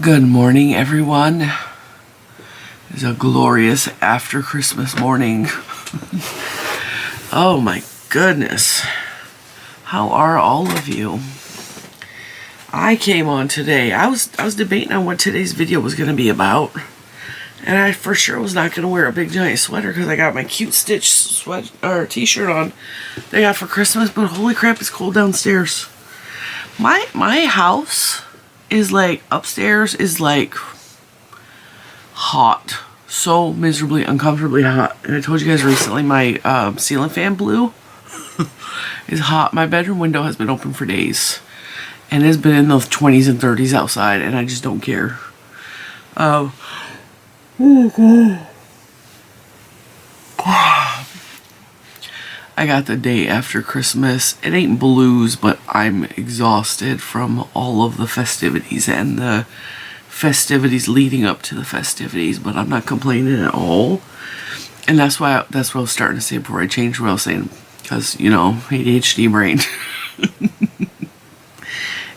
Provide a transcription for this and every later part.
Good morning, everyone. It's a glorious after Christmas morning. Oh my goodness. How are all of you? I came on today. I was debating on what today's video was going to be about. And I for sure was not going to wear a big giant sweater because I got my cute Stitch t-shirt on that I got for Christmas, but holy crap, it's cold downstairs. My house is like, upstairs is like hot. So miserably, uncomfortably hot. And I told you guys recently my ceiling fan blew. Is hot. My bedroom window has been open for days. And it's been in those 20s and 30s outside. And I just don't care. Oh God. I got the day after Christmas. It ain't blues, but I'm exhausted from all of the festivities and the festivities leading up to the festivities, but I'm not complaining at all. And that's what I was starting to say before I changed what I was saying, because, you know, ADHD brain.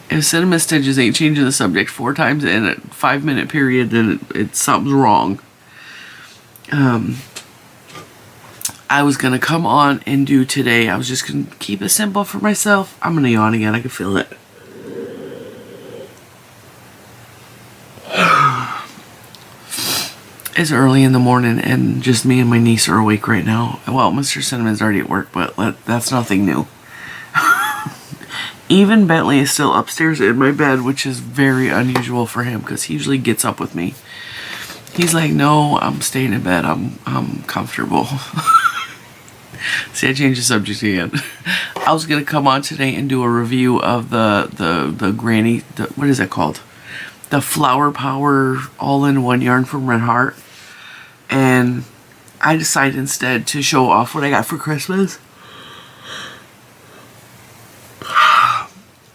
If Cinnamon Stitches ain't changing the subject 4 times in a 5-minute period, then something's wrong. I was going to come on and do today. I was just going to keep it simple for myself. I'm going to yawn again. I can feel it. It's early in the morning and just me and my niece are awake right now. Well, Mr. Cinnamon's already at work, but that's nothing new. Even Bentley is still upstairs in my bed, which is very unusual for him because he usually gets up with me. He's like, no, I'm staying in bed. I'm comfortable. See, I changed the subject again. I was going to come on today and do a review of the granny, what is it called? The Flower Power all-in-one yarn from Red Heart. And I decided instead to show off what I got for Christmas.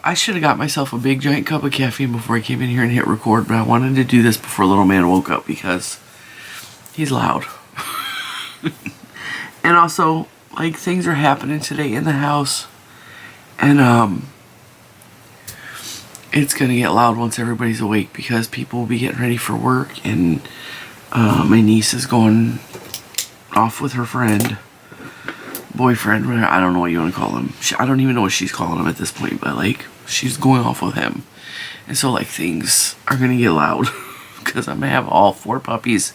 I should have got myself a big giant cup of caffeine before I came in here and hit record, but I wanted to do this before little man woke up because he's loud. And also, like, things are happening today in the house, and it's gonna get loud once everybody's awake because people will be getting ready for work, and my niece is going off with her boyfriend, I don't know what you want to call him. I don't even know what she's calling him at this point, but like, she's going off with him. And so like, things are gonna get loud because I'm gonna have all 4 puppies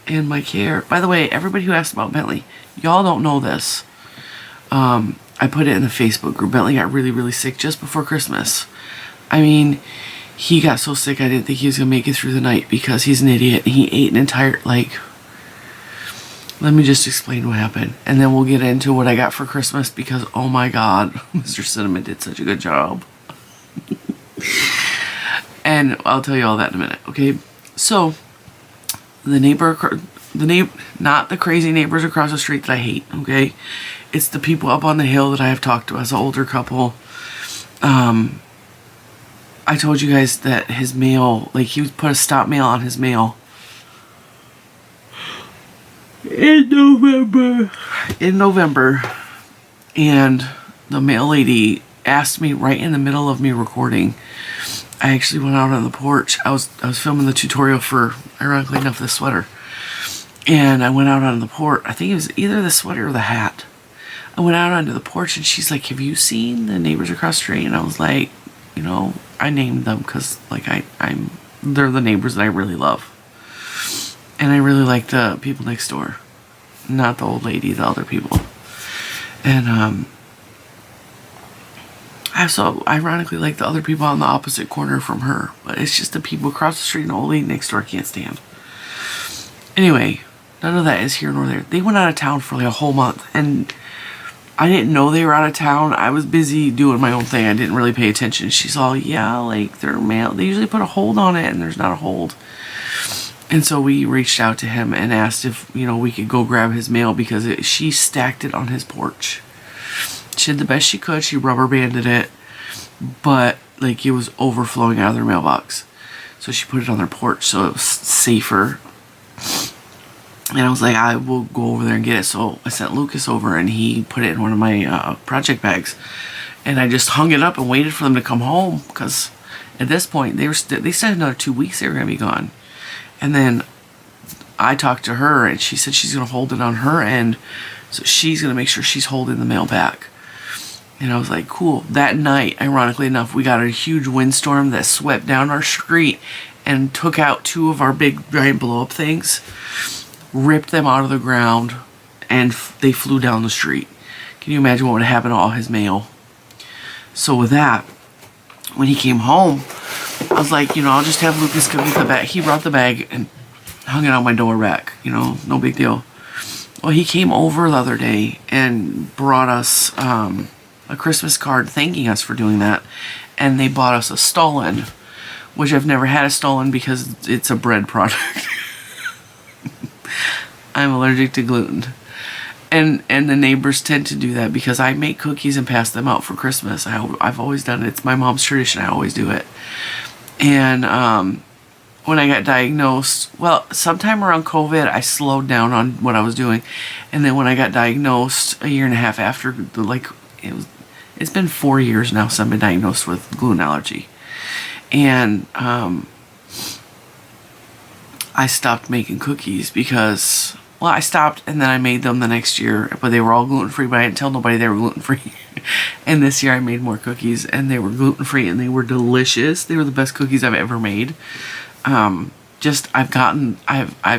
in my care. By the way, everybody who asked about Bentley, y'all don't know this. I put it in the Facebook group. Bentley got really, really sick just before Christmas. I mean, he got so sick I didn't think he was gonna make it through the night because he's an idiot. He ate an entire, like, let me just explain what happened, and then we'll get into what I got for Christmas because, oh my God, Mr. Cinnamon did such a good job. And I'll tell you all that in a minute, okay? So, not the crazy neighbors across the street that I hate, okay? It's the people up on the hill that I have talked to as an older couple. I told you guys that his mail, like, he put a stop mail on his mail in November, and the mail lady asked me right in the middle of me recording. I actually went out on the porch. I was filming the tutorial for, ironically enough, this sweater, and I went out on the porch. I think it was either the sweater or the hat. I went out onto the porch, and she's like, have you seen the neighbors across the street? And I was like, you know, I named them because, like, they're the neighbors that I really love. And I really like the people next door. Not the old lady, the other people. And, I also ironically like the other people on the opposite corner from her. But it's just the people across the street and the old lady next door I can't stand. Anyway, none of that is here nor there. They went out of town for like a whole month. And I didn't know they were out of town. I was busy doing my own thing. I didn't really pay attention. She's all, yeah, like, their mail, they usually put a hold on it, and there's not a hold. And so we reached out to him and asked if, you know, we could go grab his mail because she stacked it on his porch. She did the best she could. She rubber banded it, but like, it was overflowing out of their mailbox. So she put it on their porch so it was safer. And I was like, I will go over there and get it. So I sent Lucas over and he put it in one of my project bags. And I just hung it up and waited for them to come home, because at this point they said another 2 weeks they were going to be gone. And then I talked to her, and she said she's going to hold it on her end, so she's going to make sure she's holding the mail back. And I was like, cool. That night, ironically enough, we got a huge windstorm that swept down our street and took out 2 of our big giant blow-up things, ripped them out of the ground, and they flew down the street. Can you imagine what would happen to all his mail? So with that, when he came home, I was like, I'll just have Lucas come get the bag. He brought the bag and hung it on my door rack, no big deal. Well, he came over the other day and brought us a Christmas card thanking us for doing that. And they bought us a Stollen, which I've never had a Stollen because it's a bread product. I'm allergic to gluten. And the neighbors tend to do that because I make cookies and pass them out for Christmas. I've always done it. It's my mom's tradition. I always do it. And when I got diagnosed, well, sometime around COVID, I slowed down on what I was doing. And then when I got diagnosed a year and a half after, it's been 4 years now since I've been diagnosed with gluten allergy. And I stopped making cookies because, well, I stopped and then I made them the next year, but they were all gluten-free, but I didn't tell nobody they were gluten-free. And this year I made more cookies and they were gluten-free and they were delicious. They were the best cookies I've ever made. I've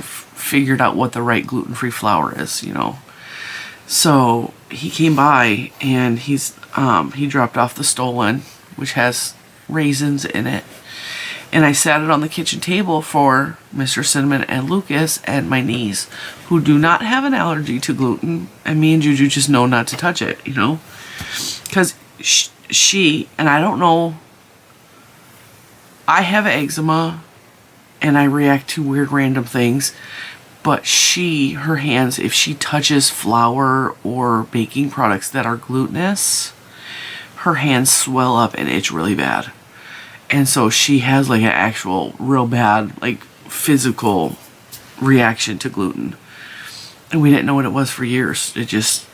figured out what the right gluten-free flour is, So he came by and he dropped off the Stollen, which has raisins in it. And I sat it on the kitchen table for Mr. Cinnamon and Lucas and my niece, who do not have an allergy to gluten. And me and Juju just know not to touch it, Because she, and I don't know, I have eczema and I react to weird random things. But her hands, if she touches flour or baking products that are glutinous, her hands swell up and itch really bad. And so she has like an actual real bad, like physical reaction to gluten. And we didn't know what it was for years. We just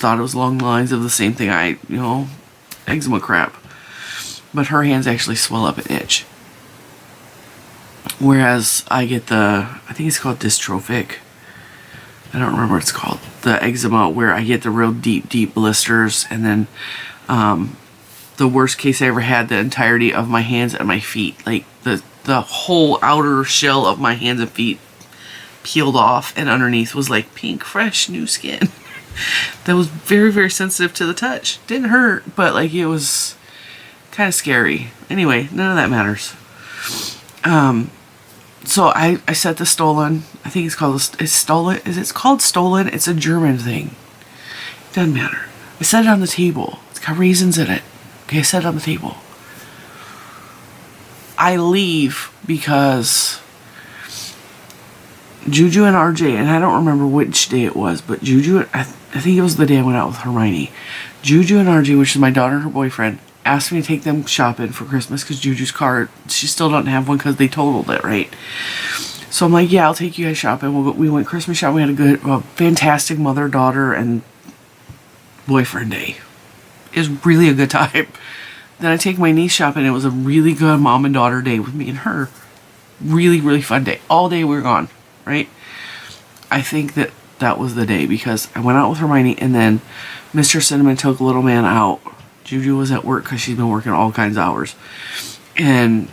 thought it was along the lines of the same thing eczema crap. But her hands actually swell up and itch. Whereas I get I think it's called dystrophic. I don't remember what it's called. The eczema where I get the real deep blisters, and then the worst case I ever had, the entirety of my hands and my feet, like the whole outer shell of my hands and feet peeled off, and underneath was like pink, fresh, new skin. That was very, very sensitive to the touch. Didn't hurt, but like it was kind of scary. Anyway, none of that matters. So I set the Stollen. I think it's Stollen. It's called Stollen? It's a German thing. Doesn't matter. I set it on the table. It's got raisins in it. Okay, I set it on the table. I leave because Juju and RJ, and I don't remember which day it was, but Juju, I think it was the day I went out with Hermione. Juju and RJ, which is my daughter and her boyfriend, asked me to take them shopping for Christmas because Juju's car, she still doesn't have one because they totaled it, right? So I'm like, yeah, I'll take you guys shopping. We went Christmas shopping. We had a fantastic mother, daughter, and boyfriend day. It was really a good time. Then I take my niece shopping. It was a really good mom and daughter day with me and her. Really, really fun day. All day we were gone, right? I think that was the day because I went out with Hermione and then Mr. Cinnamon took little man out. Juju was at work because she's been working all kinds of hours. And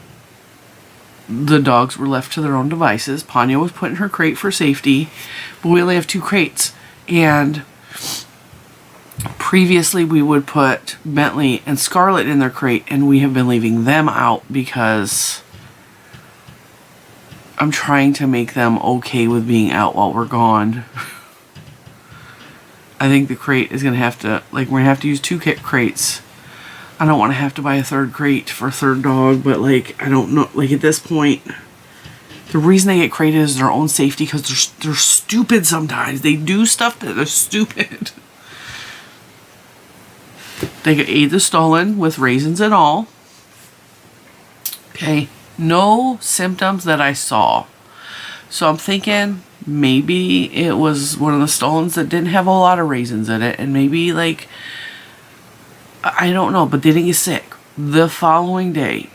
the dogs were left to their own devices. Ponyo was put in her crate for safety, but we only have 2 crates. And previously we would put Bentley and Scarlet in their crate, and we have been leaving them out because I'm trying to make them okay with being out while we're gone. I think the crate is going to have to, we're going to have to use 2 crates. I don't want to have to buy a 3rd crate for a 3rd dog, but I don't know, at this point, the reason they get crated is their own safety because they're stupid sometimes. They do stuff that are stupid. They ate the Stollen with raisins and all. Okay, no symptoms that I saw. So I'm thinking maybe it was one of the Stollens that didn't have a lot of raisins in it, and maybe I don't know, but they didn't get sick. The following day,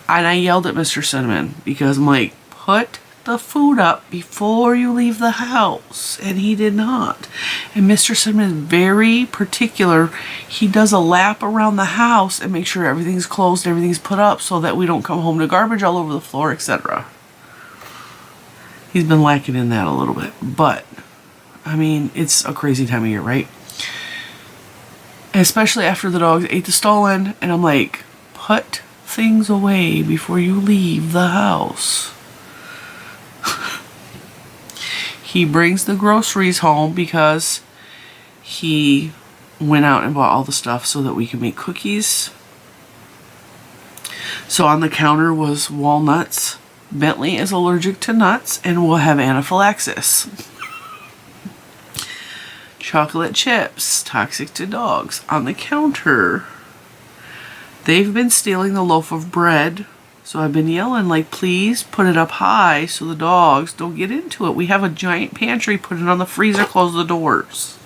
and I yelled at Mr. Cinnamon because I'm like, put the food up before you leave the house. And he did not. And Mr. Cinnamon is very particular. He does a lap around the house and make sure everything's closed, everything's put up so that we don't come home to garbage all over the floor, etc. He's been lacking in that a little bit. But, I mean, it's a crazy time of year, right? Especially after the dogs ate the stollen. And I'm like, put things away before you leave the house. He brings the groceries home because he went out and bought all the stuff so that we can make cookies. So on the counter was walnuts. Bentley is allergic to nuts and will have anaphylaxis. Chocolate chips, toxic to dogs. On the counter, they've been stealing the loaf of bread. So I've been yelling, like, please put it up high so the dogs don't get into it. We have a giant pantry. Put it on the freezer. Close the doors.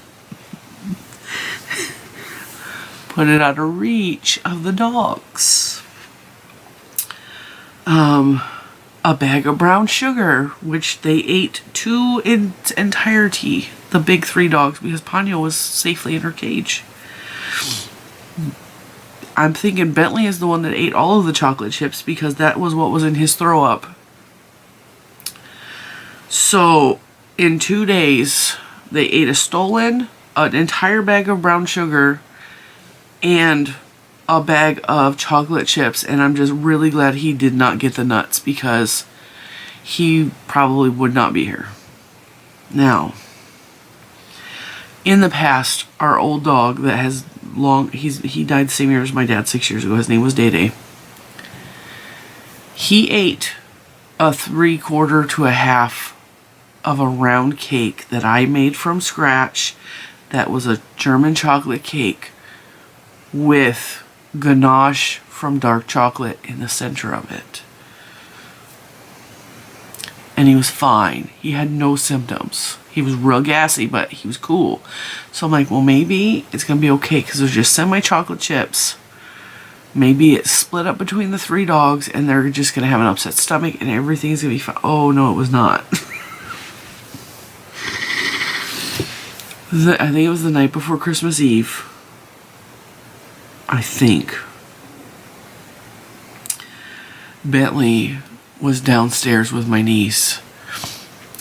Put it out of reach of the dogs. A bag of brown sugar, which they ate to its entirety. The big 3 dogs, because Ponyo was safely in her cage. I'm thinking Bentley is the one that ate all of the chocolate chips because that was what was in his throw up. So in 2 days, they ate a stollen, an entire bag of brown sugar, and a bag of chocolate chips. And I'm just really glad he did not get the nuts because he probably would not be here. Now, in the past, our old dog that has he died the same year as my dad 6 years ago. His name was Day Day. He ate a 3/4 to a half of a round cake that I made from scratch. That was a German chocolate cake with ganache from dark chocolate in the center of it. And he was fine. He had no symptoms. He was real gassy, but he was cool. So I'm like, well, maybe it's going to be okay because there's just semi-chocolate chips. Maybe it's split up between the 3 dogs and they're just going to have an upset stomach and everything's going to be fine. Oh, no, it was not. I think it was the night before Christmas Eve. I think. Bentley was downstairs with my niece.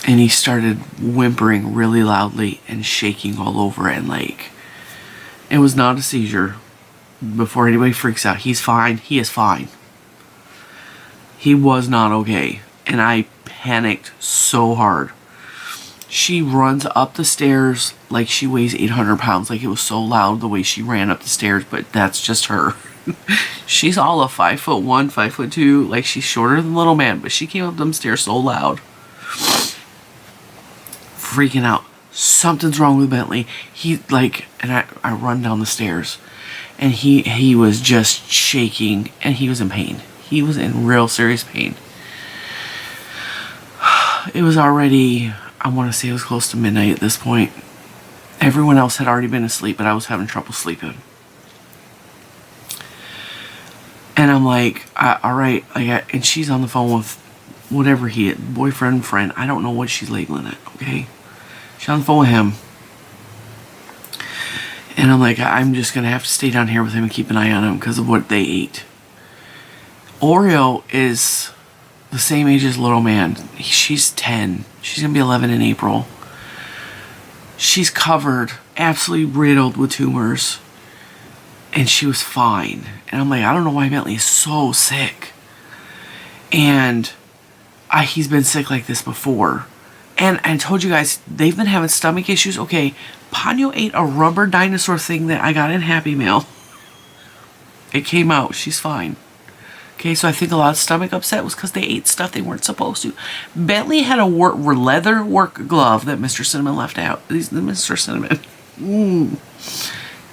And he started whimpering really loudly and shaking all over and like, it was not a seizure. Before anybody freaks out, he's fine. He is fine. He was not okay. And I panicked so hard. She runs up the stairs like she weighs 800 pounds. Like it was so loud the way she ran up the stairs, but that's just her. She's all of 5'1", 5'2", like she's shorter than little man, but she came up them stairs so loud. Freaking out. Something's wrong with Bentley. He like, and I run down the stairs and he was just shaking and he was in pain. He was in real serious pain. It was already, I want to say it was close to midnight at this point. Everyone else had already been asleep, but I was having trouble sleeping. And I'm like, all right, and she's on the phone with whatever he had, boyfriend, friend. I don't know what she's labeling it, okay? She's on the phone with him. And I'm like, I'm just going to have to stay down here with him and keep an eye on him because of what they ate. Oreo is the same age as little man. She's 10. She's going to be 11 in April. She's covered, absolutely riddled with tumors. And she was fine. And I'm like, I don't know why Bentley is so sick. And he's been sick like this before. And I told you guys, they've been having stomach issues. Okay, Ponyo ate a rubber dinosaur thing that I got in Happy Meal. It came out. She's fine. Okay, so I think a lot of stomach upset was because they ate stuff they weren't supposed to. Bentley had a leather work glove that Mr. Cinnamon left out. Mr. Cinnamon.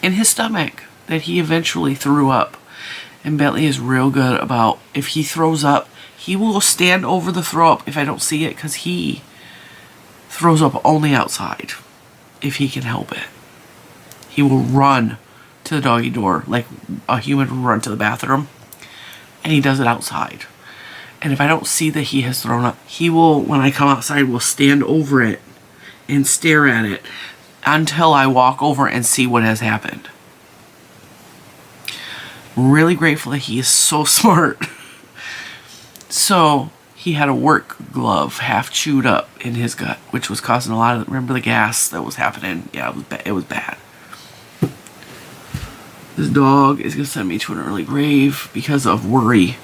In his stomach that he eventually threw up. And Bentley is real good about, if he throws up, he will stand over the throw up if I don't see it because he throws up only outside if he can help it. He will run to the doggy door like a human would run to the bathroom. And he does it outside. And if I don't see that he has thrown up, he will, when I come outside, will stand over it and stare at it until I walk over and see what has happened. Really grateful that he is so smart. So he had a work glove half chewed up in his gut, which was causing a lot of, remember the gas that was happening? Yeah, it was bad. This dog is going to send me to an early grave because of worry.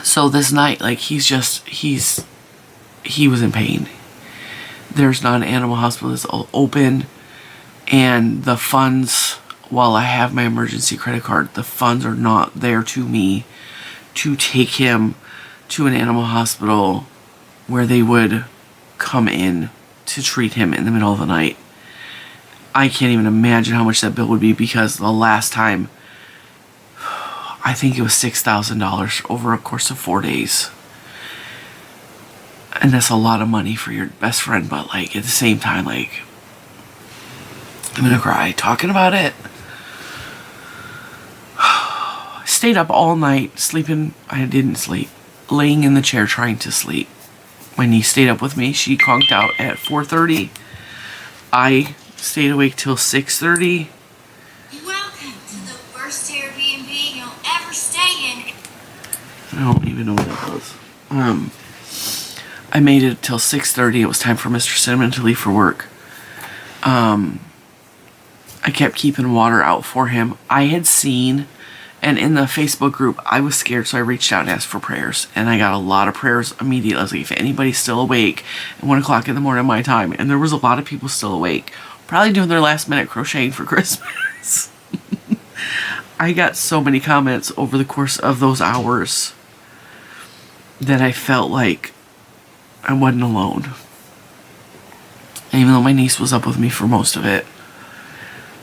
So this night, like, he was in pain. There's not an animal hospital that's open, and the funds, while I have my emergency credit card, the funds are not there to me to take him to an animal hospital where they would come in to treat him in the middle of the night. I can't even imagine how much that bill would be, because the last time, I think it was $6,000 over a course of 4 days. And that's a lot of money for your best friend, but like at the same time, like, I'm gonna cry talking about it. Stayed up all night sleeping. I didn't sleep. Laying in the chair trying to sleep. My niece stayed up with me. She conked out at 4:30. I stayed awake till 6:30. Welcome to the worst Airbnb you'll ever stay in. I don't even know what that was. I made it till 6:30. It was time for Mr. Cinnamon to leave for work. I kept keeping water out for him. I had seen, and in the Facebook group, I was scared, so I reached out and asked for prayers. And I got a lot of prayers immediately. I was like, if anybody's still awake at 1 o'clock in the morning my time. And there was a lot of people still awake. Probably doing their last minute crocheting for Christmas. I got so many comments over the course of those hours that I felt like I wasn't alone. And even though my niece was up with me for most of it,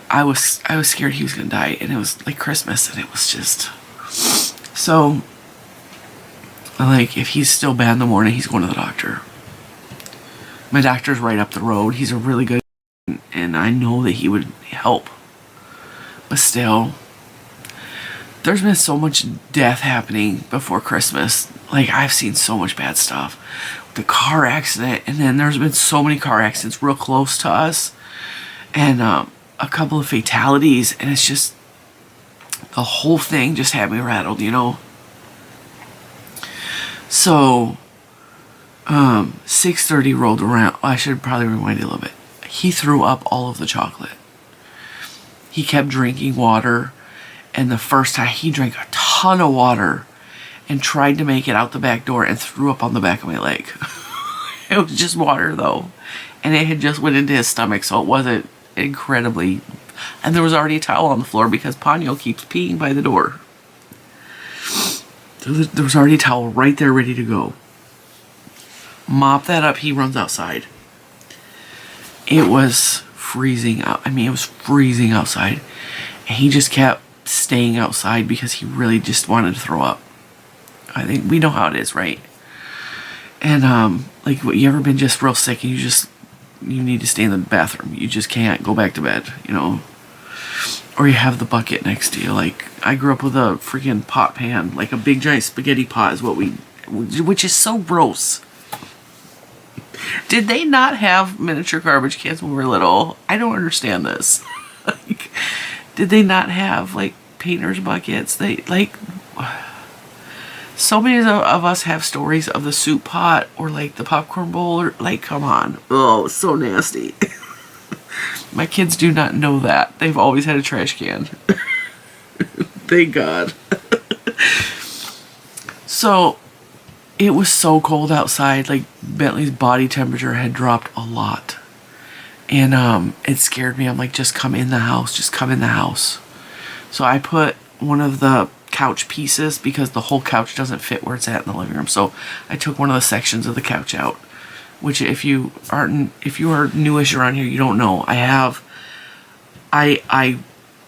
I was scared he was gonna die, and it was like Christmas, and it was just so. Like, if he's still bad in the morning, he's going to the doctor. My doctor's right up the road. He's a really good, and I know that he would help. But still, there's been so much death happening before Christmas. Like, I've seen so much bad stuff. The car accident, and then there's been so many car accidents real close to us, and a couple of fatalities, and it's just, the whole thing just had me rattled, you know. So 6:30 rolled around. I should probably rewind it a little bit. He threw up all of the chocolate. He kept drinking water, and the first time he drank a ton of water and tried to make it out the back door and threw up on the back of my leg. It was just water though, and it had just went into his stomach, so it wasn't incredibly, and there was already a towel on the floor because Poncho keeps peeing by the door. There was already a towel right there ready to go. Mop that up, he runs outside. It was freezing out. I mean, it was freezing outside, and he just kept staying outside because he really just wanted to throw up. I think we know how it is, right? And like, you ever been just real sick and you need to stay in the bathroom, you just can't go back to bed, you know, or you have the bucket next to you. Like, I grew up with a freaking pot pan, like a big giant spaghetti pot is what which is so gross. Did they not have miniature garbage cans when we were little? I don't understand this. Like, did they not have like painter's buckets? They like, so many of us have stories of the soup pot or like the popcorn bowl, or like, come on. Oh, so nasty. My kids do not know that. They've always had a trash can. Thank God. So it was so cold outside. Like, Bentley's body temperature had dropped a lot. And it scared me. I'm like, just come in the house. Just come in the house. So I put one of the couch pieces, because the whole couch doesn't fit where it's at in the living room. So I took one of the sections of the couch out, which if you are newish around here, you don't know. I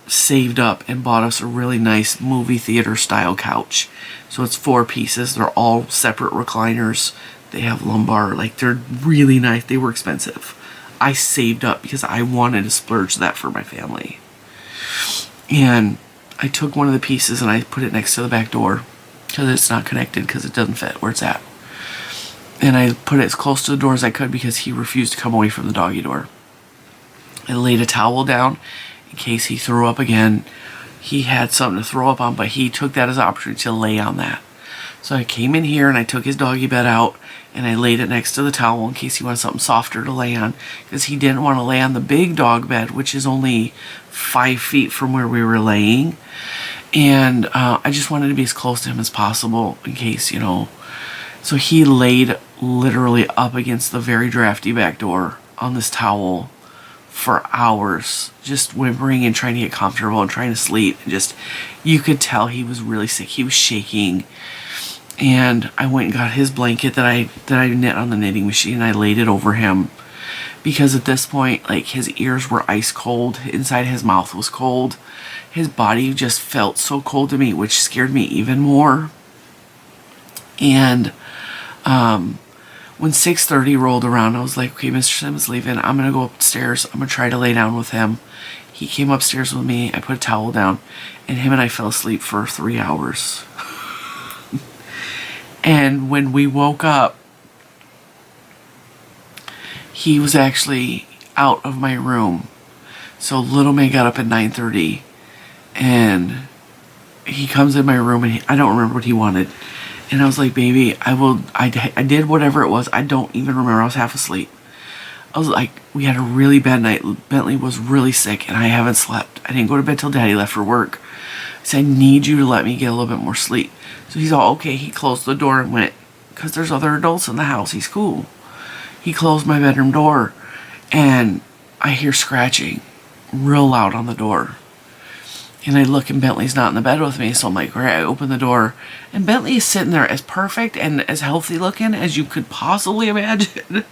saved up and bought us a really nice movie theater style couch. So it's 4 pieces. They're all separate recliners. They have lumbar, like, they're really nice. They were expensive. I saved up because I wanted to splurge that for my family. And I took one of the pieces and I put it next to the back door because it's not connected because it doesn't fit where it's at. And I put it as close to the door as I could because he refused to come away from the doggy door. I laid a towel down in case he threw up again. He had something to throw up on, but he took that as an opportunity to lay on that. So I came in here and I took his doggy bed out and I laid it next to the towel in case he wanted something softer to lay on, because he didn't want to lay on the big dog bed, which is only 5 feet from where we were laying. And I just wanted to be as close to him as possible in case, you know. So he laid literally up against the very drafty back door on this towel for hours, just whimpering and trying to get comfortable and trying to sleep. And just, you could tell he was really sick. He was shaking. And I went and got his blanket that I knit on the knitting machine, and I laid it over him because at this point, like, his ears were ice cold, inside his mouth was cold, his body just felt so cold to me, which scared me even more. And when 6:30 rolled around, I was like, okay, Mr. Simmons leaving, I'm gonna go upstairs, I'm gonna try to lay down with him. He came upstairs with me, I put a towel down, and him and I fell asleep for 3 hours. And when we woke up, he was actually out of my room. So little man got up at 9:30 and he comes in my room and I don't remember what he wanted. And I was like, baby, I did whatever it was. I don't even remember. I was half asleep. I was like, we had a really bad night. Bentley was really sick and I haven't slept. I didn't go to bed till Daddy left for work. I said, I need you to let me get a little bit more sleep. So he's all, okay. He closed the door and went, because there's other adults in the house. He's cool. He closed my bedroom door and I hear scratching real loud on the door. And I look and Bentley's not in the bed with me. So I'm like, all right, I open the door and Bentley is sitting there as perfect and as healthy looking as you could possibly imagine.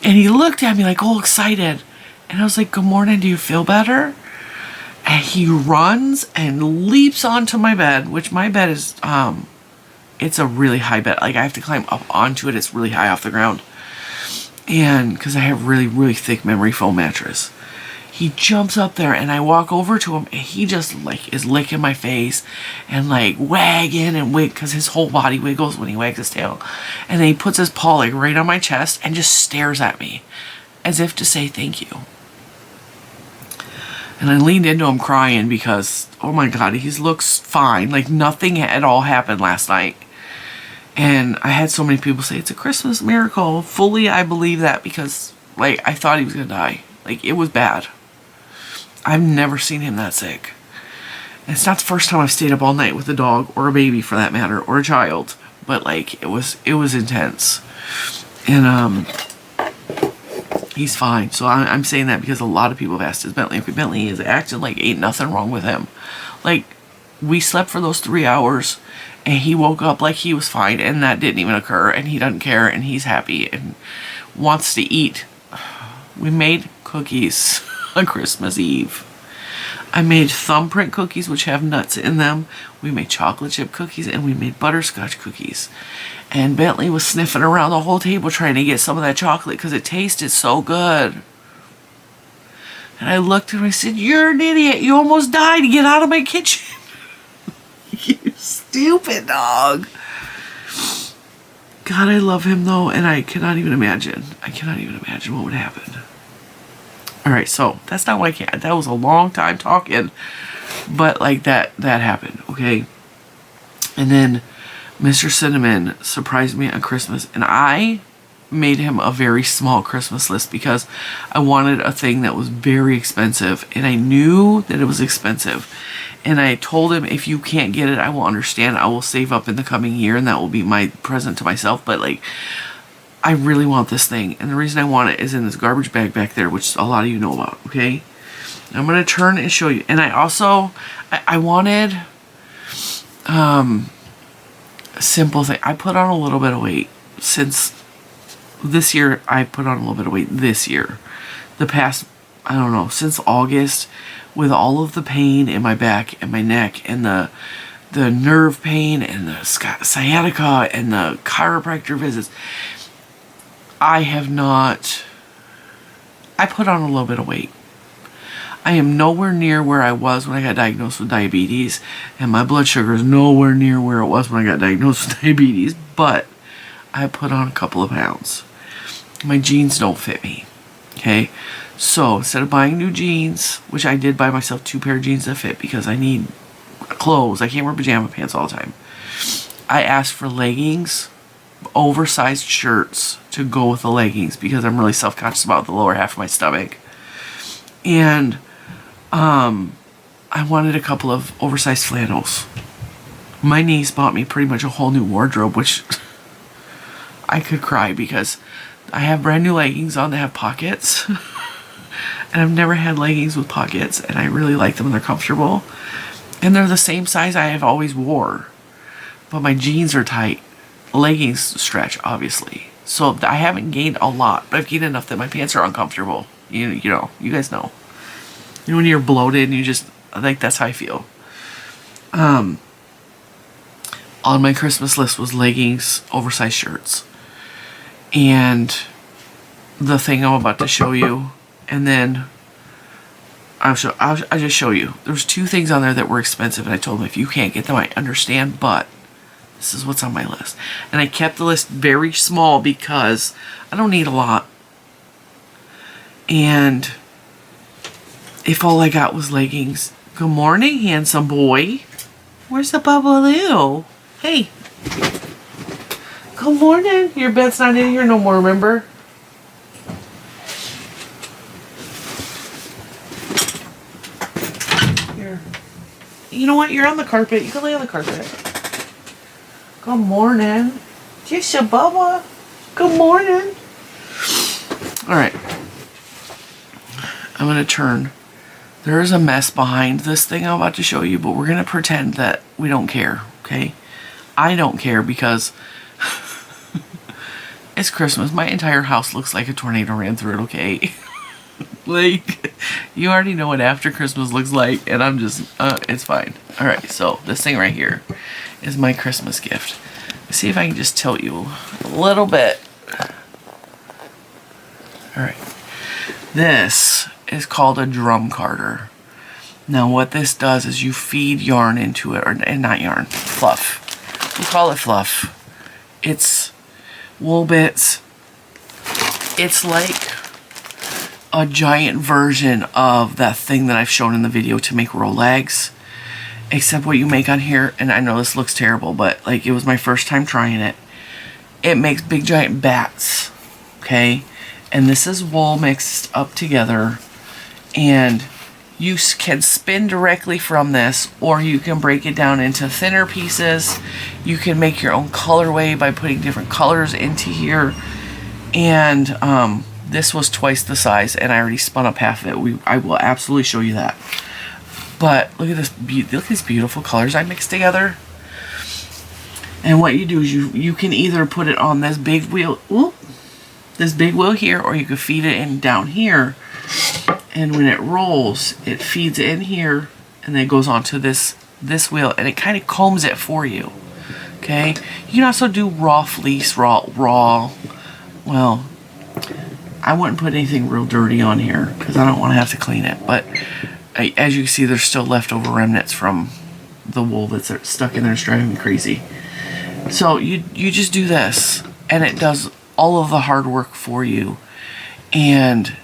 And he looked at me like all excited. And I was like, good morning, do you feel better? And he runs and leaps onto my bed, which my bed is, it's a really high bed. Like, I have to climb up onto it. It's really high off the ground. And because I have really, really thick memory foam mattress. He jumps up there and I walk over to him and he just like is licking my face and like wagging and because his whole body wiggles when he wags his tail. And then he puts his paw like right on my chest and just stares at me as if to say thank you. And I leaned into him crying because, oh my God, he looks fine. Like nothing at all happened last night. And I had so many people say, it's a Christmas miracle. Fully, I believe that because, like, I thought he was going to die. Like, it was bad. I've never seen him that sick. And it's not the first time I've stayed up all night with a dog or a baby for that matter, or a child. But, like, it was intense. And, he's fine. So I'm saying that because a lot of people have asked, is Bentley okay? Bentley is acting like ain't nothing wrong with him. Like, we slept for those 3 hours and he woke up like he was fine and that didn't even occur and he doesn't care and he's happy and wants to eat. We made cookies on Christmas Eve. I made thumbprint cookies which have nuts in them. We made chocolate chip cookies and we made butterscotch cookies. And Bentley was sniffing around the whole table trying to get some of that chocolate because it tasted so good. And I looked at him and I said, you're an idiot. You almost died. Get out of my kitchen. You stupid dog. God, I love him though. And I cannot even imagine. What would happen. All right, so that's not what I can. That was a long time talking. But like that happened, okay? And then Mr. Cinnamon surprised me on Christmas, and I made him a very small Christmas list because I wanted a thing that was very expensive, and I knew that it was expensive. And I told him, if you can't get it, I will understand. I will save up in the coming year, and that will be my present to myself. But like, I really want this thing, and the reason I want it is in this garbage bag back there, which a lot of you know about, okay? I'm going to turn and show you. And I also, I wanted a simple thing. I put on a little bit of weight since this year. I put on a little bit of weight this year. The past, I don't know, since August, with all of the pain in my back and my neck and the nerve pain and the sciatica and the chiropractor visits, I have not I put on a little bit of weight. I am nowhere near where I was when I got diagnosed with diabetes, and my blood sugar is nowhere near where it was when I got diagnosed with diabetes, but I put on a couple of pounds. My jeans don't fit me, okay? So instead of buying new jeans, which I did buy myself 2 pair of jeans that fit because I need clothes, I can't wear pajama pants all the time, I asked for leggings, oversized shirts to go with the leggings because I'm really self-conscious about the lower half of my stomach. And I wanted a couple of oversized flannels. My niece bought me pretty much a whole new wardrobe, which I could cry because I have brand new leggings on that have pockets. And I've never had leggings with pockets, and I really like them and they're comfortable. And they're the same size I have always wore. But my jeans are tight. Leggings stretch, obviously. So I haven't gained a lot, but I've gained enough that my pants are uncomfortable. You know, you guys know. You know when you're bloated and you just, like, that's how I feel. On my Christmas list was leggings, oversized shirts. And the thing I'm about to show you, and then I'll just show you. There's 2 things on there that were expensive, and I told them if you can't get them, I understand, but this is what's on my list. And I kept the list very small because I don't need a lot. And if all I got was leggings, good morning, handsome boy. Where's the bubbaloo? Hey. Good morning. Your bed's not in here no more, remember? Here. You know what? You're on the carpet. You can lay on the carpet. Good morning. Just a Bubba. Good morning. Alright. I'm going to turn. There is a mess behind this thing I'm about to show you, but we're going to pretend that we don't care, okay? I don't care because it's Christmas. My entire house looks like a tornado ran through it, okay? Like, you already know what after Christmas looks like, and I'm just, it's fine. Alright, so this thing right here is my Christmas gift. Let's see if I can just tilt you a little bit. Alright. This is called a drum carder. Now what this does is you feed yarn into it, and not yarn, fluff. We call it fluff. It's wool bits. It's like a giant version of that thing that I've shown in the video to make Rolex. Except what you make on here, and I know this looks terrible, but like it was my first time trying it. It makes big giant bats, okay? And this is wool mixed up together, and you can spin directly from this, or you can break it down into thinner pieces. You can make your own colorway by putting different colors into here. And this was twice the size, and I already spun up half of it. I will absolutely show you that. But look at this! Look at these beautiful colors I mixed together. And what you do is you can either put it on this big wheel, this big wheel here, or you can feed it in down here. And when it rolls, it feeds in here, and then it goes onto this wheel, and it kind of combs it for you. Okay. You can also do raw fleece, raw. Well, I wouldn't put anything real dirty on here because I don't want to have to clean it, but. As you can see, there's still leftover remnants from the wool that's stuck in there. It's driving me crazy. So you just do this, and it does all of the hard work for you. And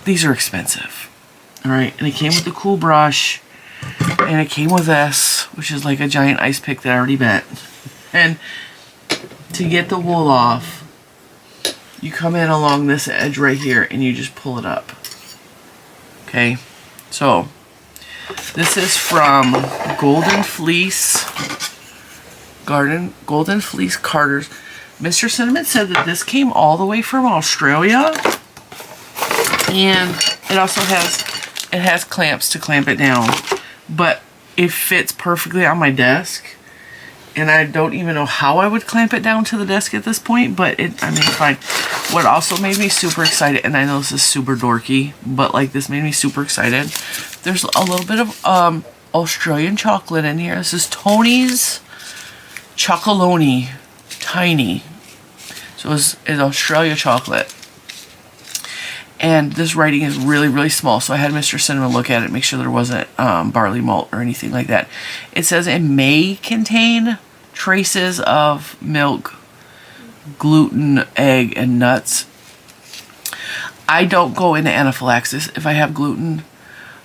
these are expensive. Alright, and it came with the cool brush, and it came with this, which is like a giant ice pick that I already bent. And to get the wool off, you come in along this edge right here, and you just pull it up. Okay? So, this is from Golden Fleece Carders. Mr. Cinnamon said that this came all the way from Australia, and it also has clamps to clamp it down, but it fits perfectly on my desk, and I don't even know how I would clamp it down to the desk at this point, but I mean, it's fine. What also made me super excited, and I know this is super dorky, but like this made me super excited. There's a little bit of Australian chocolate in here. This is Tony's Chocolonely Tiny. So it's Australia chocolate. And this writing is really, really small, so I had Mr. Cinnamon look at it, make sure there wasn't barley malt or anything like that. It says it may contain traces of milk, gluten, egg, and nuts. I don't go into anaphylaxis if I have gluten.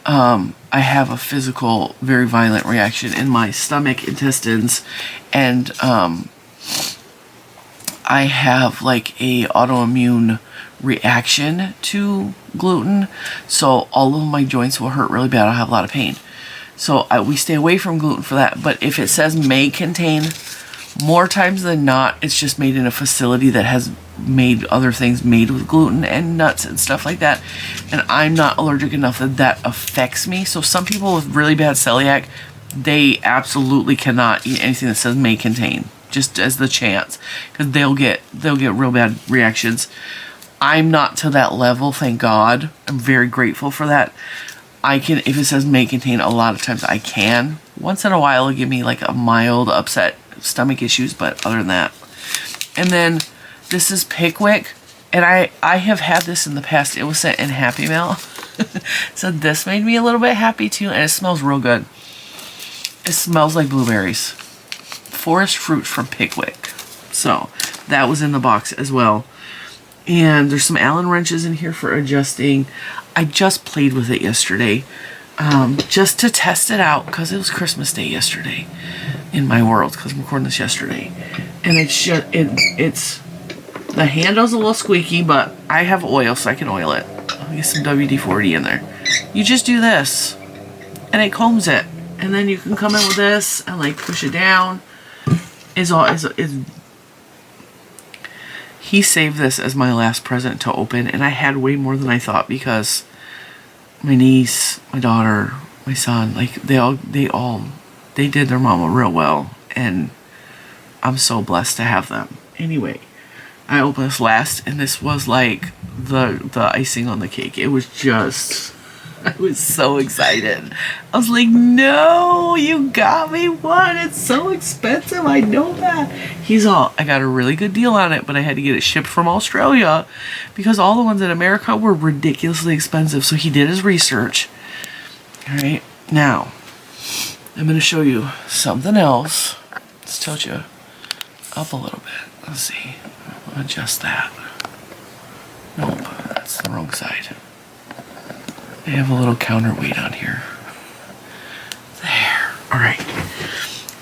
I have a physical, very violent reaction in my stomach, intestines, and I have like a autoimmune reaction to gluten, so all of my joints will hurt really bad. I'll have a lot of pain, so we stay away from gluten for that. But if it says may contain, more times than not it's just made in a facility that has made other things made with gluten and nuts and stuff like that, and I'm not allergic enough that that affects me. So some people with really bad celiac, they absolutely cannot eat anything that says may contain, just as the chance, because they'll get real bad reactions. I'm not to that level, thank God. I'm very grateful for that. I can, if it says may contain, a lot of times I can. Once in a while it'll give me like a mild upset stomach issues, but other than that. And then this is Pickwick, and I have had this in the past. It was sent in Happy Mail. So this made me a little bit happy too, and it smells real good. It smells like blueberries. Forest fruit from Pickwick. So that was in the box as well. And there's some Allen wrenches in here for adjusting. I just played with it yesterday, just to test it out, because it was Christmas Day yesterday in my world, because I'm recording this yesterday. And it's just, it's the handle's a little squeaky, but I have oil, so I can oil it. I'll get some WD-40 in there. You just do this, and it combs it, and then you can come in with this and like push it down. He saved this as my last present to open, and I had way more than I thought, because my niece, my daughter, my son, like they did their mama real well, and I'm so blessed to have them. Anyway, I opened this last, and this was like the icing on the cake. It was just, I was so excited. I was like, no, you got me one. It's so expensive. I know that. He's all, I got a really good deal on it, but I had to get it shipped from Australia because all the ones in America were ridiculously expensive. So he did his research. All right. Now, I'm going to show you something else. Let's tilt you up a little bit. Let's see. I'll adjust that. Nope, that's the wrong side. I have a little counterweight on here. There. Alright.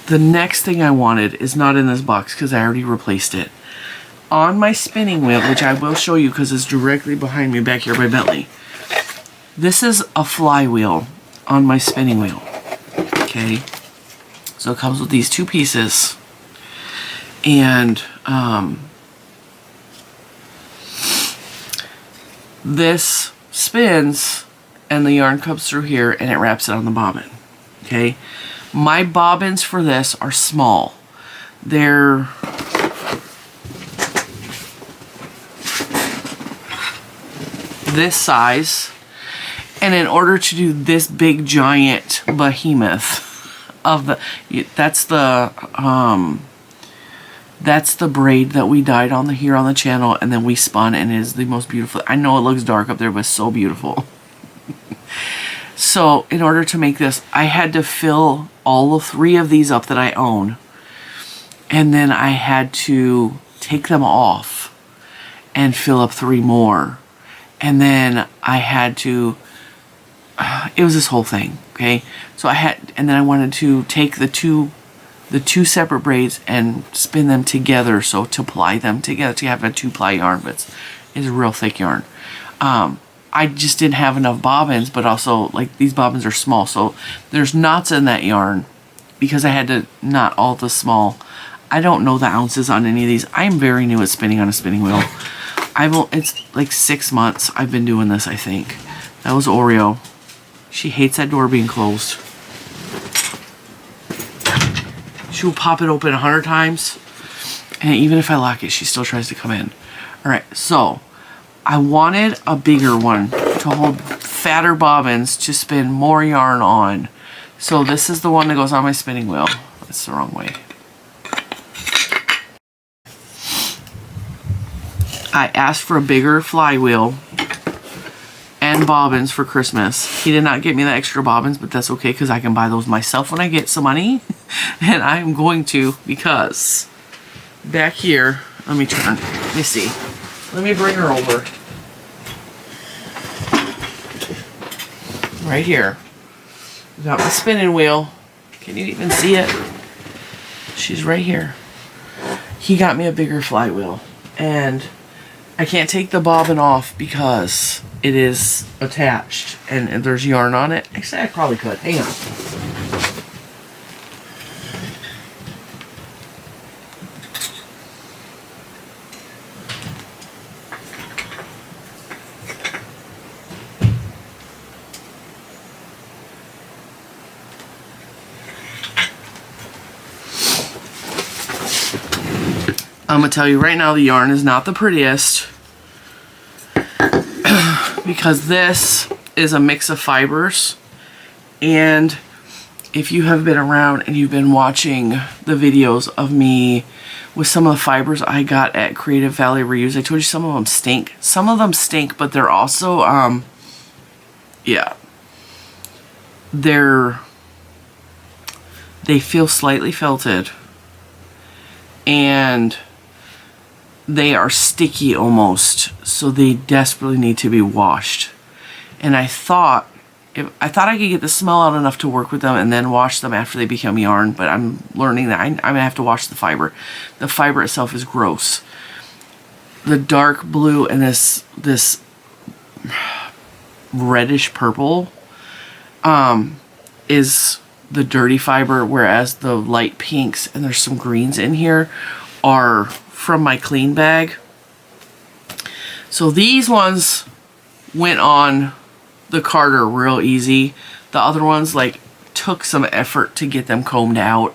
The next thing I wanted is not in this box because I already replaced it. On my spinning wheel, which I will show you because it's directly behind me back here by Bentley. This is a flywheel on my spinning wheel. Okay. So it comes with these two pieces. And this spins and the yarn comes through here and it wraps it on the bobbin. Okay, my bobbins for this are small. They're this size, and in order to do this big giant behemoth of the, that's the braid that we dyed on here on the channel, and then we spun, and it is the most beautiful. I know it looks dark up there, but it's so beautiful. So in order to make this, I had to fill all 3 of these up that I own, and then I had to take them off and fill up 3 more, and then I had to it was this whole thing. Okay, so and then I wanted to take the two separate braids and spin them together, so to ply them together to have a 2-ply yarn, but it's a real thick yarn. I just didn't have enough bobbins, but also like these bobbins are small, so there's knots in that yarn because I had to knot all the small. I don't know the ounces on any of these. I'm very new at spinning on a spinning wheel. It's like 6 months I've been doing this, I think. That was Oreo. She hates that door being closed. She will pop it open 100 times, and even if I lock it, she still tries to come in. Alright, so I wanted a bigger one to hold fatter bobbins to spin more yarn on. So this is the one that goes on my spinning wheel. That's the wrong way. I asked for a bigger flywheel and bobbins for Christmas. He did not get me the extra bobbins, but that's okay because I can buy those myself when I get some money. And I'm going to, because back here, let me turn, let me see. Let me bring her over. Right here. Got my spinning wheel. Can you even see it? She's right here. He got me a bigger flywheel. And I can't take the bobbin off because it is attached and there's yarn on it. Actually, I probably could. Hang on. I'm gonna tell you right now, the yarn is not the prettiest because this is a mix of fibers, and if you have been around and you've been watching the videos of me with some of the fibers I got at Creative Valley Reuse, I told you some of them stink. Some of them stink, but they're also yeah, they feel slightly felted, and they are sticky almost, so they desperately need to be washed. And I thought I could get the smell out enough to work with them and then wash them after they become yarn, but I'm learning that I'm gonna have to wash the fiber. The fiber itself is gross. The dark blue and this reddish purple is the dirty fiber, whereas the light pinks, and there's some greens in here, are from my clean bag. So these ones went on the carder real easy. The other ones like took some effort to get them combed out,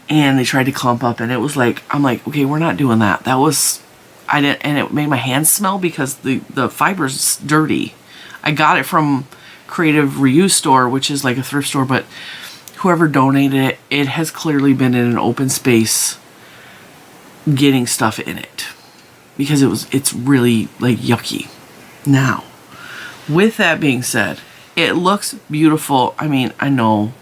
and they tried to clump up, and it was like, I'm like, okay, we're not doing that. That was, I didn't, and it made my hands smell because the fiber's dirty. I got it from Creative Reuse store, which is like a thrift store, but whoever donated it, it has clearly been in an open space getting stuff in it because it's really like yucky. Now, with that being said, it looks beautiful. I mean, I know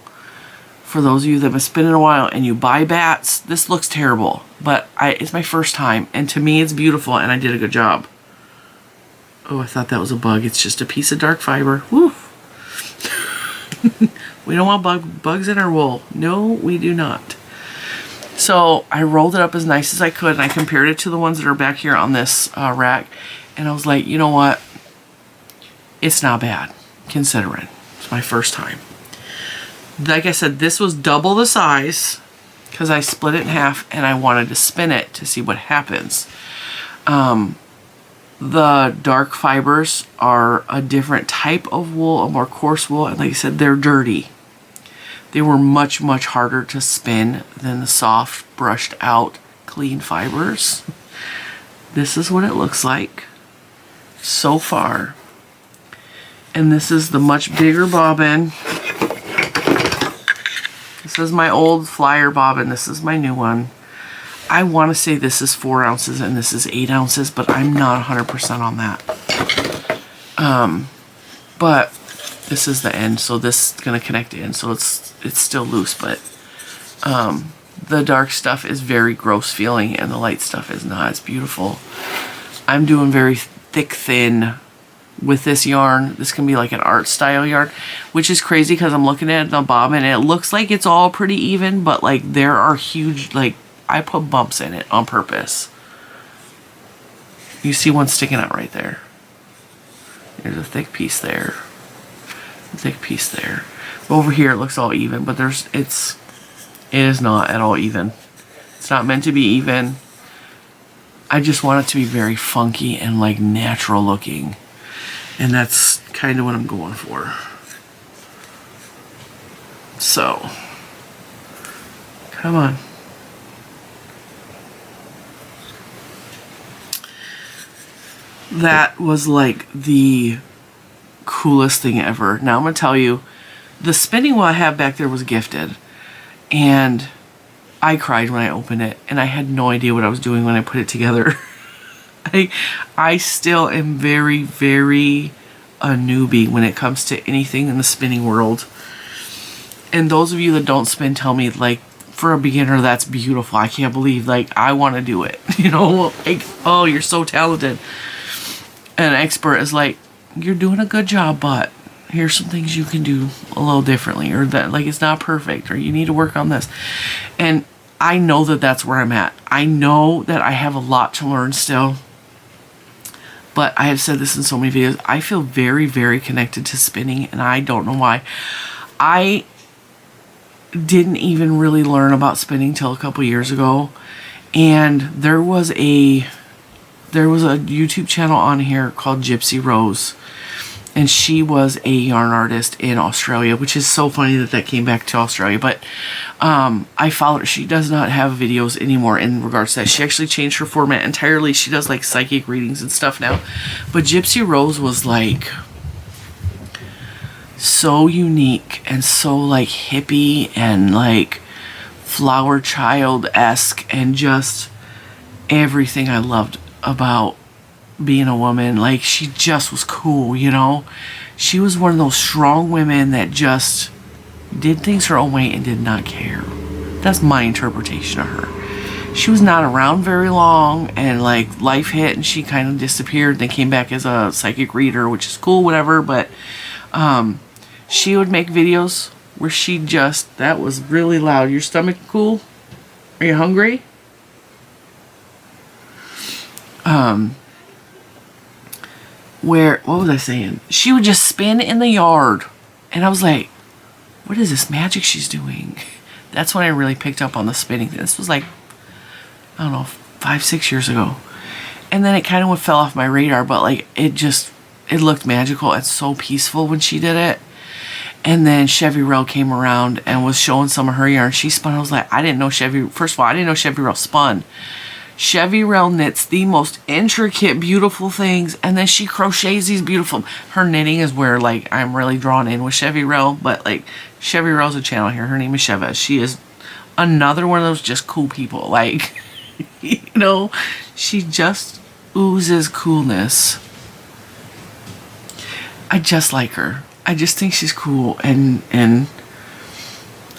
for those of you that have been spinning a while and you buy bats, this looks terrible, but it's my first time, and to me it's beautiful, and I did a good job. Oh, I thought that was a bug. It's just a piece of dark fiber. Woo! We don't want bugs in our wool. No, we do not. So I rolled it up as nice as I could, and I compared it to the ones that are back here on this rack, and I was like, you know what? It's not bad, considering it's my first time. Like I said, this was double the size because I split it in half, and I wanted to spin it to see what happens. The dark fibers are a different type of wool, a more coarse wool, and like I said, they're dirty. They were much, much harder to spin than the soft, brushed out, clean fibers. This is what it looks like so far. And this is the much bigger bobbin. This is my old flyer bobbin. This is my new one. I want to say this is 4 ounces and this is 8 ounces, but I'm not 100% on that. But this is the end, so this is going to connect in, so it's still loose, but the dark stuff is very gross feeling and the light stuff is not. It's beautiful. I'm doing very thick, thin with this yarn. This can be like an art style yarn, which is crazy because I'm looking at the bobbin and it looks like it's all pretty even, but like there are huge, like I put bumps in it on purpose. You see one sticking out right there. There's a thick piece there. A thick piece there. Over here it looks all even, but it is not at all even. It's not meant to be even. I just want it to be very funky and like natural looking. And that's kind of what I'm going for. So, come on. That was like the coolest thing ever. Now I'm going to tell you, the spinning wheel I have back there was gifted. And I cried when I opened it. And I had no idea what I was doing when I put it together. I still am very, very a newbie when it comes to anything in the spinning world. And those of you that don't spin tell me, like, for a beginner, that's beautiful. I can't believe, like, I want to do it. You know, like, oh, you're so talented. And an expert is like, you're doing a good job, but here's some things you can do a little differently, or that, like, it's not perfect, or you need to work on this. And I know that that's where I'm at. I know that I have a lot to learn still. But I have said this in so many videos. I feel very, very connected to spinning, and I don't know why. I didn't even really learn about spinning till a couple years ago. And there was a YouTube channel on here called Gypsy Rose. And she was a yarn artist in Australia, which is so funny that that came back to Australia. But I followed her. She does not have videos anymore in regards to that. She actually changed her format entirely. She does like psychic readings and stuff now. But Gypsy Rose was like so unique and so like hippie and like flower child-esque and just everything I loved about being a woman. Like, she just was cool, you know. She was one of those strong women that just did things her own way and did not care. That's my interpretation of her. She was not around very long, and like life hit and she kind of disappeared, then came back as a psychic reader, which is cool, whatever. But she would make videos where she just, that was really loud. Your stomach cool? Are you hungry? Where, what was I saying? She would just spin in the yard. And I was like, what is this magic she's doing? That's when I really picked up on the spinning. This was like, I don't know, 5-6 years ago. And then it kind of fell off my radar, but like, it looked magical and so peaceful when she did it. And then Chevy Rell came around and was showing some of her yarn. She spun. I was like, I didn't know first of all, I didn't know Chevy Rell spun. Chevy Rell knits the most intricate, beautiful things, and then she crochets these beautiful. Her knitting is where like I'm really drawn in with Chevy Rell, but like Chevy Rell's a channel here. Her name is Cheva. She is another one of those just cool people. Like, you know, she just oozes coolness. I just like her. I just think she's cool, and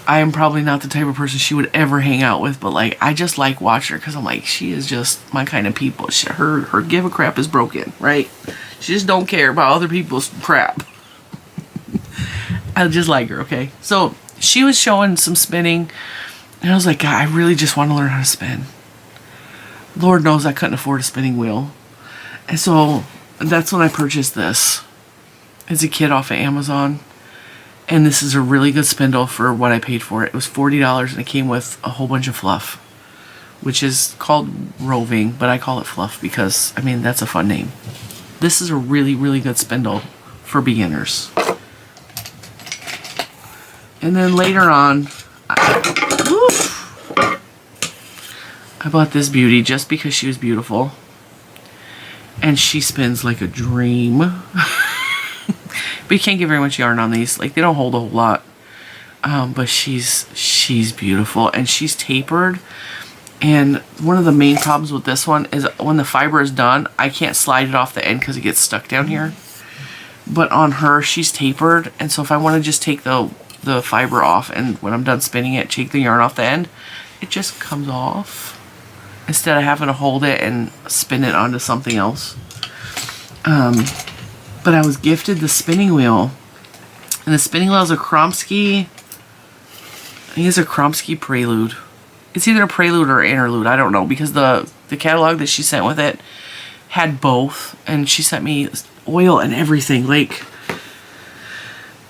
I am probably not the type of person she would ever hang out with, but like, I just like watching her because I'm like, she is just my kind of people. Her give a crap is broken, right? She just don't care about other people's crap. I just like her, okay? So she was showing some spinning, and I was like, God, I really just want to learn how to spin. Lord knows I couldn't afford a spinning wheel. And so that's when I purchased this. It's a kit off of Amazon. And this is a really good spindle for what I paid for it. It was $40 and it came with a whole bunch of fluff, which is called roving, but I call it fluff because, I mean, that's a fun name. This is a really, really good spindle for beginners. And then later on, I bought this beauty just because she was beautiful. And she spins like a dream. But you can't get very much yarn on these. Like, they don't hold a whole lot. But she's beautiful. And she's tapered. And one of the main problems with this one is when the fiber is done, I can't slide it off the end because it gets stuck down here. But on her, she's tapered. And so if I want to just take the fiber off, and when I'm done spinning it, take the yarn off the end, it just comes off. Instead of having to hold it and spin it onto something else. But I was gifted the spinning wheel. And the spinning wheel is a Kromsky. I think it's a Kromsky Prelude. It's either a Prelude or an Interlude. I don't know. Because the catalog that she sent with it had both. And she sent me oil and everything. Like,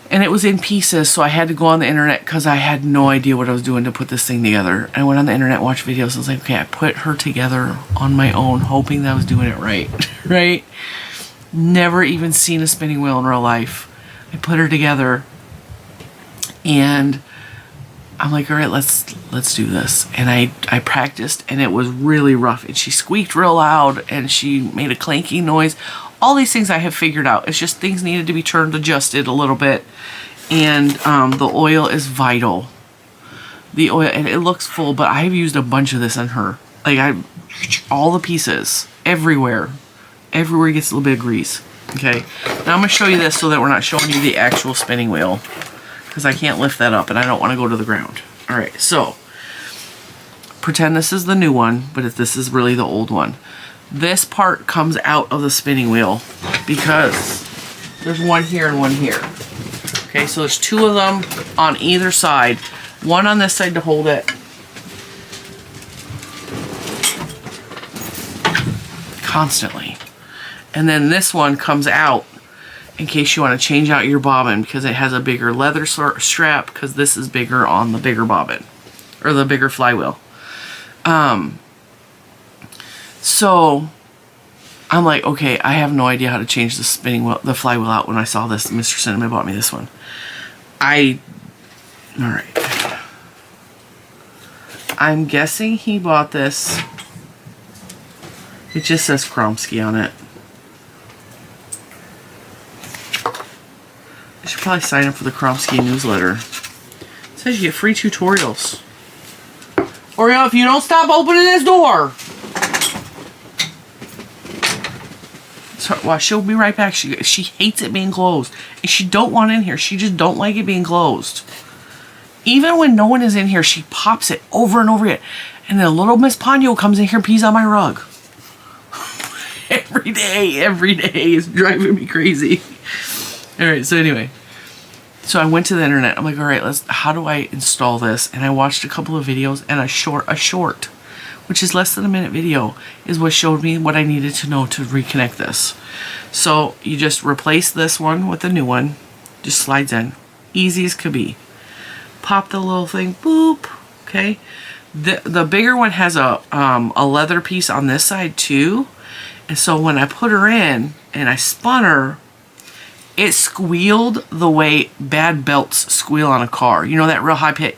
and it was in pieces. So I had to go on the internet because I had no idea what I was doing to put this thing together. And I went on the internet, watched videos. I was like, okay, I put her together on my own, hoping that I was doing it right. Right? Never even seen a spinning wheel in real life. I put her together and I'm like, all right, let's do this. And I practiced, and it was really rough, and she squeaked real loud and she made a clanking noise. All these things I have figured out. It's just things needed to be turned, adjusted a little bit. And the oil is vital. The oil, and it looks full, but I've used a bunch of this on her. Like, all the pieces everywhere. Everywhere gets a little bit of grease. Okay, now I'm going to show you this so that we're not showing you the actual spinning wheel, because I can't lift that up and I don't want to go to the ground. Alright, so pretend this is the new one, but if this is really the old one. This part comes out of the spinning wheel because there's one here and one here. Okay, so there's two of them on either side. One on this side to hold it. Constantly. And then this one comes out in case you want to change out your bobbin because it has a bigger leather strap because this is bigger on the bigger bobbin. Or the bigger flywheel. So I'm like, okay, I have no idea how to change the spinning wheel, the flywheel out. When I saw this, Mr. Cinnamon bought me this one. Alright. I'm guessing he bought this. It just says Kromsky on it. I should probably sign up for the Kromsky newsletter. It says you get free tutorials. Oreo, if you don't stop opening this door. So, well, she'll be right back. She hates it being closed. And she don't want in here. She just don't like it being closed. Even when no one is in here, she pops it over and over again. And then little Miss Poncho comes in here and pees on my rug. Every day is driving me crazy. Alright, so anyway. So I went to the internet. I'm like, alright, how do I install this? And I watched a couple of videos, and a short, which is less than a minute video, is what showed me what I needed to know to reconnect this. So you just replace this one with the new one. Just slides in. Easy as could be. Pop the little thing, boop. Okay. The bigger one has a leather piece on this side too. And so when I put her in and I spun her, it squealed the way bad belts squeal on a car. You know that real high pitch?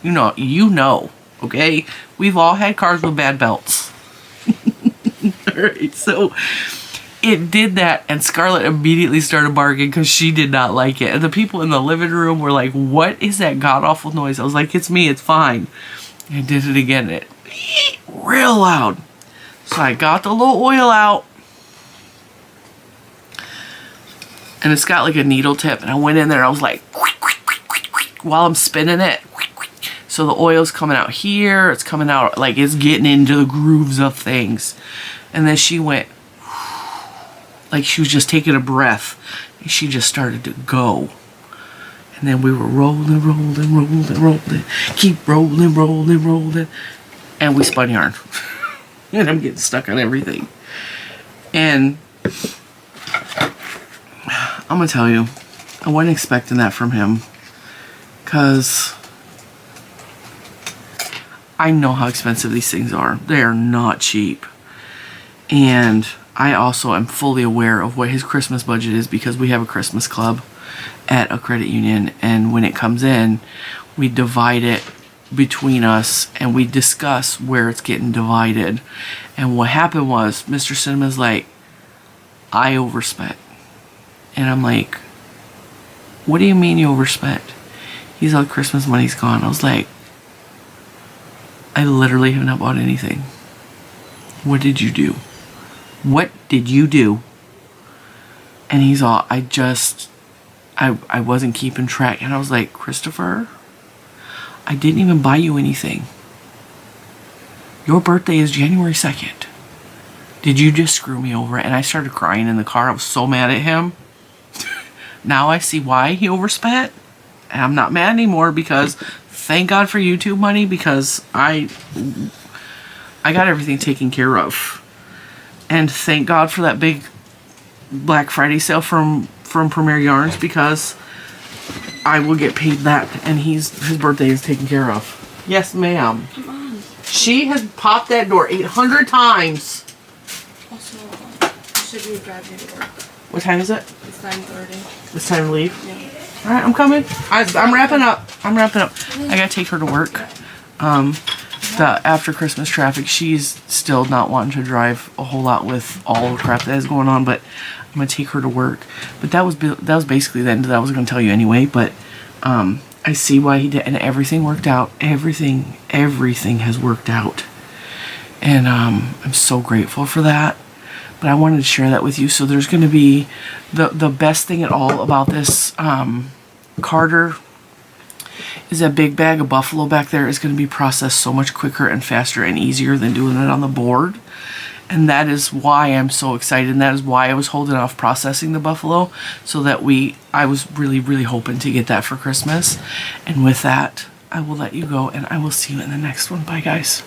You know, okay? We've all had cars with bad belts. Alright, so it did that, and Scarlett immediately started barking because she did not like it. And the people in the living room were like, what is that god-awful noise? I was like, it's me, it's fine. And I did it again, it real loud. So I got the little oil out. And it's got like a needle tip, and I went in there and I was like, while I'm spinning it. So the oil's coming out here, it's coming out, like it's getting into the grooves of things. And then she went, like she was just taking a breath, and she just started to go. And then we were rolling, keep rolling, and we spun yarn. And I'm getting stuck on everything. And I'm gonna tell you, I wasn't expecting that from him, because I know how expensive these things are. They are not cheap. And I also am fully aware of what his Christmas budget is, because we have a Christmas club at a credit union, and when it comes in, we divide it between us and we discuss where it's getting divided. And what happened was, Mr. Cinema's like, I overspent. And I'm like, what do you mean you overspent? He's like, Christmas money's gone. I was like, I literally have not bought anything. What did you do? What did you do? And he's all, I wasn't keeping track. And I was like, Christopher, I didn't even buy you anything. Your birthday is January 2nd. Did you just screw me over? And I started crying in the car. I was so mad at him. Now I see why he overspent. And I'm not mad anymore, because thank God for YouTube money, because I got everything taken care of. And thank God for that big Black Friday sale from Premier Yarns, because I will get paid that, and his birthday is taken care of. Yes, ma'am. Come on. She has popped that door 800 times. Also, you said you would drive me to work. What time is it? It's 9:30. It's time to leave? Yeah. Alright, I'm coming. I'm wrapping up. I gotta take her to work. The after Christmas traffic, she's still not wanting to drive a whole lot with all the crap that is going on, but I'm gonna take her to work. But that was basically the end that I was gonna tell you anyway. But I see why he did, and everything worked out. Everything has worked out, and I'm so grateful for that. but I wanted to share that with you. So there's going to be the best thing at all about this Carter is that big bag of buffalo back there is going to be processed so much quicker and faster and easier than doing it on the board. And that is why I'm so excited, and that is why I was holding off processing the buffalo, so that I was really, really hoping to get that for Christmas. And with that, I will let you go, and I will see you in the next one. Bye, guys.